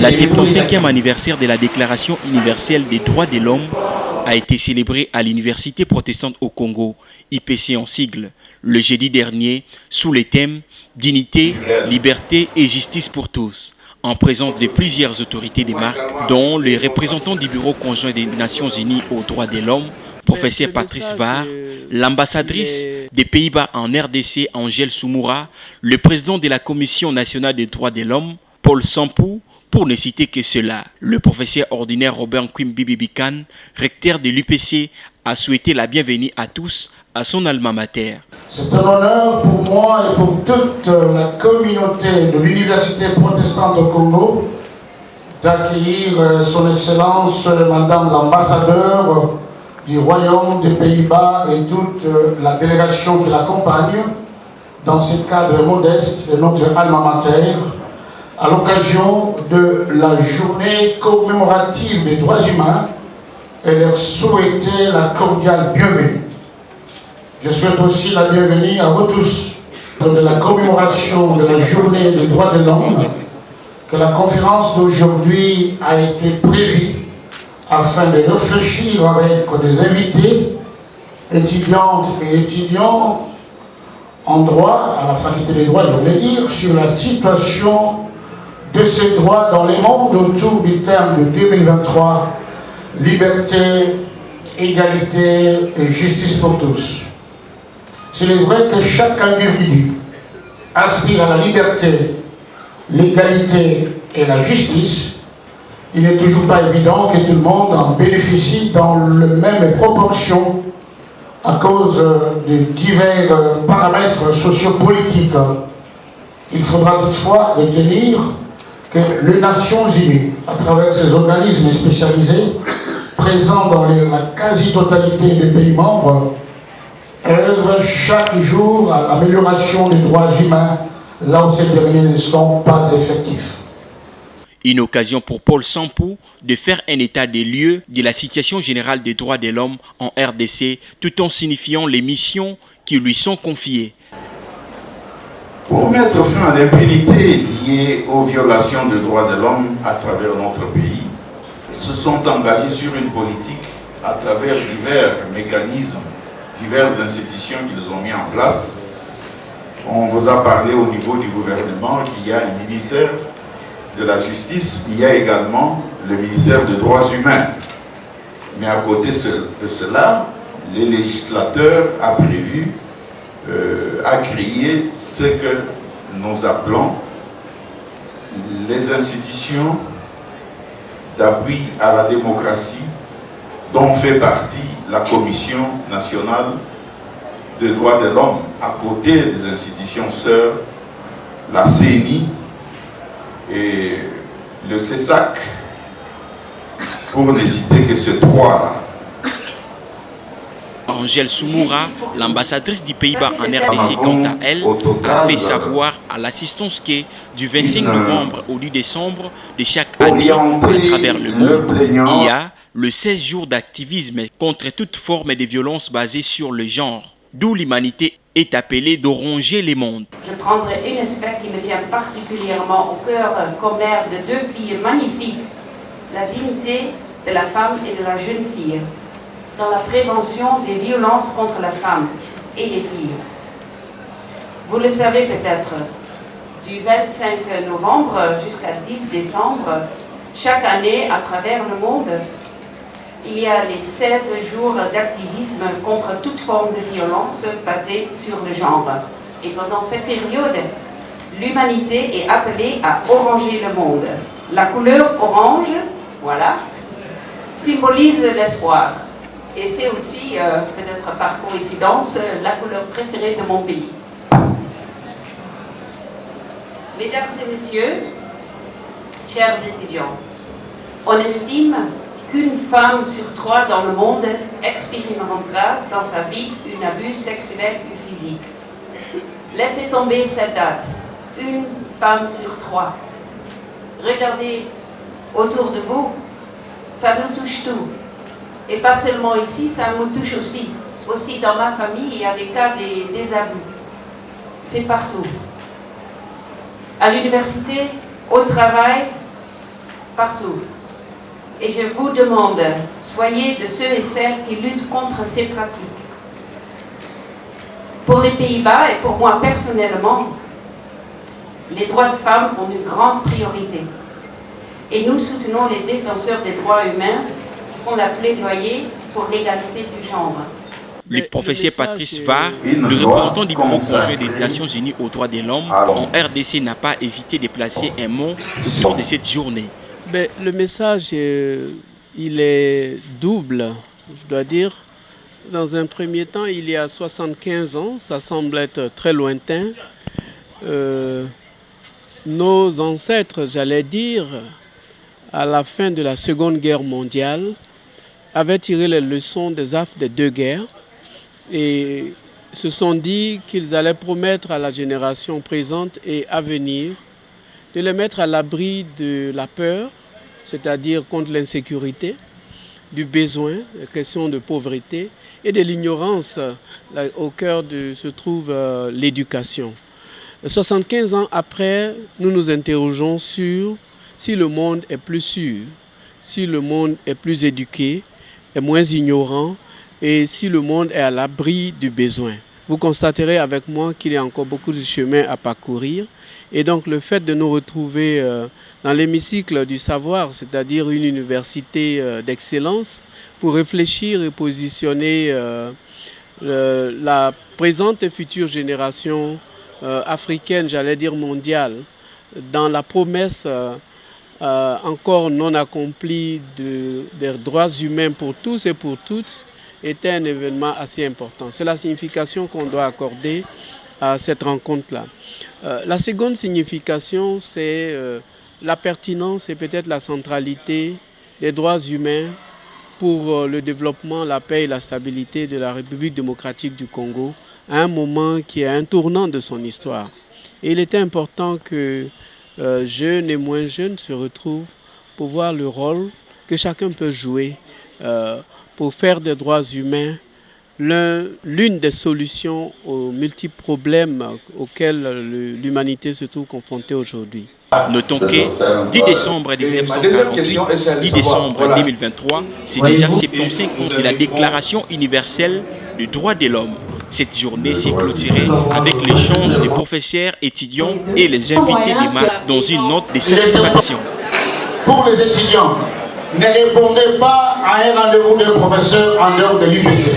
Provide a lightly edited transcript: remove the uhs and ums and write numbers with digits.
La 75e anniversaire de la Déclaration universelle des droits de l'homme a été célébrée à l'Université protestante au Congo, IPC en sigle, le jeudi dernier, sous les thèmes « Dignité, liberté et justice pour tous », en présence de plusieurs autorités des marques, dont les représentants du Bureau conjoint des Nations Unies aux droits de l'homme, professeur Patrice Var, l'ambassadrice des Pays-Bas en RDC, Angèle Soumoura, le président de la Commission nationale des droits de l'homme, Paul Sampou, pour ne citer que cela. Le professeur ordinaire Robert Kwimbibibikan, recteur de l'UPC, a souhaité la bienvenue à tous à son alma mater. C'est un honneur pour moi et pour toute la communauté de l'Université protestante au Congo d'accueillir son Excellence Madame l'ambassadeur du Royaume des Pays-Bas et toute la délégation qui l'accompagne dans ce cadre modeste de notre alma mater, à l'occasion de la journée commémorative des droits humains et leur souhaiter la cordiale bienvenue. Je souhaite aussi la bienvenue à vous tous de la commémoration de la journée des droits de l'homme, que la conférence d'aujourd'hui a été prévue afin de réfléchir avec des invités, étudiantes et étudiants en droit, à la faculté des droits, je voulais dire, sur la situation de ces droits dans les mondes autour du terme de 2023, liberté, égalité et justice pour tous. Il est vrai que chaque individu aspire à la liberté, l'égalité et la justice. Il n'est toujours pas évident que tout le monde en bénéficie dans les mêmes proportions à cause de divers paramètres sociopolitiques. Il faudra toutefois retenir que les Nations Unies, à travers ces organismes spécialisés, présents dans la quasi-totalité des pays membres, œuvrent chaque jour à l'amélioration des droits humains, là où ces derniers ne sont pas effectifs. Une occasion pour Paul Sampou de faire un état des lieux de la situation générale des droits de l'homme en RDC, tout en signifiant les missions qui lui sont confiées. Pour mettre fin à l'impunité liée aux violations des droits de l'homme à travers notre pays, ils se sont engagés sur une politique à travers divers mécanismes, diverses institutions qu'ils ont mis en place. On vous a parlé au niveau du gouvernement qu'il y a un ministère de la justice, il y a également le ministère des droits humains. Mais à côté de cela, les législateurs a prévu à créer ce que nous appelons les institutions d'appui à la démocratie, dont fait partie la Commission nationale des droits de l'homme, à côté des institutions sœurs, la CENI et le CESAC, pour ne citer que ces trois-là. Angèle Soumoura, l'ambassadrice du Pays-Bas en RDC, quant à elle, a fait savoir à l'assistance que du 25 novembre au 10 décembre de chaque année, à travers le monde, il y a le 16 jours d'activisme contre toute forme de violence basée sur le genre, d'où l'humanité est appelée de ronger les mondes. Je prendrai un aspect qui me tient particulièrement au cœur comme mère de deux filles magnifiques, la dignité de la femme et de la jeune fille, dans la prévention des violences contre la femme et les filles. Vous le savez peut-être, du 25 novembre jusqu'à 10 décembre, chaque année à travers le monde, il y a les 16 jours d'activisme contre toute forme de violence basée sur le genre. Et pendant cette période, l'humanité est appelée à oranger le monde. La couleur orange, voilà, symbolise l'espoir. Et c'est aussi, peut-être par coïncidence, la couleur préférée de mon pays. Mesdames et messieurs, chers étudiants, on estime qu'une femme sur 3 dans le monde expérimentera dans sa vie un abus sexuel ou physique. Laissez tomber cette date. Une femme sur 3. Regardez autour de vous, ça nous touche tout. Et pas seulement ici, ça me touche aussi. Aussi dans ma famille, il y a des cas des abus. c'est partout. À l'université, au travail, partout. Et je vous demande, soyez de ceux et celles qui luttent contre ces pratiques. Pour les Pays-Bas et pour moi personnellement, les droits de femmes ont une grande priorité. Et nous soutenons les défenseurs des droits humains qui font la plaidoyer pour l'égalité du genre. Le professeur Patrice Var, le représentant du Bureau conjoint des Nations Unies aux droits de l'homme en RDC, n'a pas hésité de placer un mot autour de cette journée. Le message, il est double, je dois dire. Dans un premier temps, il y a 75 ans, ça semble être très lointain. Nos ancêtres, j'allais dire, à la fin de la Seconde Guerre mondiale, avaient tiré les leçons des affres des deux guerres et se sont dit qu'ils allaient promettre à la génération présente et à venir de les mettre à l'abri de la peur, c'est-à-dire contre l'insécurité, du besoin, la question de pauvreté et de l'ignorance. Au cœur se trouve l'éducation. 75 ans après, nous nous interrogeons sur si le monde est plus sûr, si le monde est plus éduqué, est moins ignorant et si le monde est à l'abri du besoin. Vous constaterez avec moi qu'il y a encore beaucoup de chemin à parcourir. Et donc le fait de nous retrouver dans l'hémicycle du savoir, c'est-à-dire une université d'excellence, pour réfléchir et positionner la présente et future génération africaine, j'allais dire mondiale, dans la promesse encore non accomplie des droits humains pour tous et pour toutes, était un événement assez important. C'est la signification qu'on doit accorder à cette rencontre-là. La seconde signification, c'est la pertinence et peut-être la centralité des droits humains pour le développement, la paix et la stabilité de la République démocratique du Congo, à un moment qui est un tournant de son histoire. Et il était important que jeunes et moins jeunes se retrouvent pour voir le rôle que chacun peut jouer pour faire des droits humains l'une des solutions aux multiples problèmes auxquels l'humanité se trouve confrontée aujourd'hui. Notons que 10 décembre 1948, 10 décembre 2023, c'est déjà 75 ans de la Déclaration universelle des droits de l'homme. Cette journée s'est clôturée avec l'échange des professeurs, étudiants et les invités des marques dans une note de satisfaction. Pour les étudiants, ne répondez pas à un rendez-vous de professeur en dehors de l'UPC.